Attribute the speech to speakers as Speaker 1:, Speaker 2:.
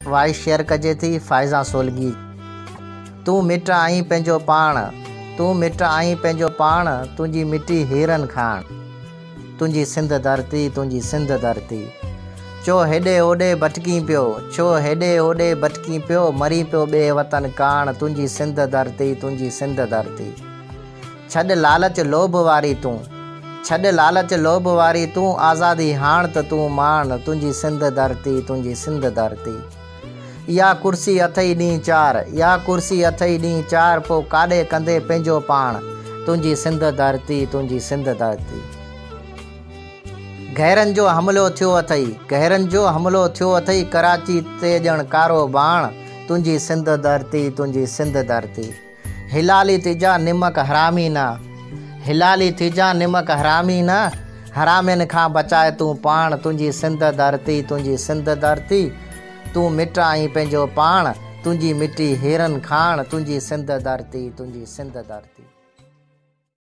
Speaker 1: Voice share कजे थी फ़ाइज़ा सोलगी। तू मिट आई पंहिंजो पाण, तू मिट आई पंहिंजो पाण, तुंहिंजी मिटी हीरन खाण, तुंहिंजी सिंध धरती, तुंहिंजी सिंध धरती। छो हेॾे होॾे भटकी पियो, छो हेॾे होॾे भटकी पियो, मरी पियो ॿिए वतन काण, तुंहिंजी सिंध धरती, तुंहिंजी सिंध धरती। छॾ लालच लोभ वारी तूं, छॾ लालच लोभ वारी तूं, आज़ादी हाण त तूं मान, तुंहिंजी सिंध धरती, तुंहिंजी सिंध धरती। इहा कुर्सी अथई ॾींहुं चार, इहा कुर्सी अथई ॾींहुं चार, पोइ काॾे कंदे पंहिंजो पाण, तुंहिंजी सिंध धरती, तुंहिंजी सिंध धरती। गहरनि जो हमिलो थियो अथई, गहरनि जो हमिलो थियो अथई, कराची ते ॼण कारो बाण, तुंहिंजी सिंध धरती, तुंहिंजी सिंध धरती। हिलाली तिजा निमक हरामी न, हिलाली तिजा निमक हरामी न, हरामियुनि खां बचाए तूं पाण, तुंहिंजी सिंध धरती, तुंहिंजी सिंध धरती। तूं मिट आई पंहिंजो पाण, तुंहिंजी मिटी हीरन खाण, तुंहिंजी सिंध धरती, तुंहिंजी सिंध धरती।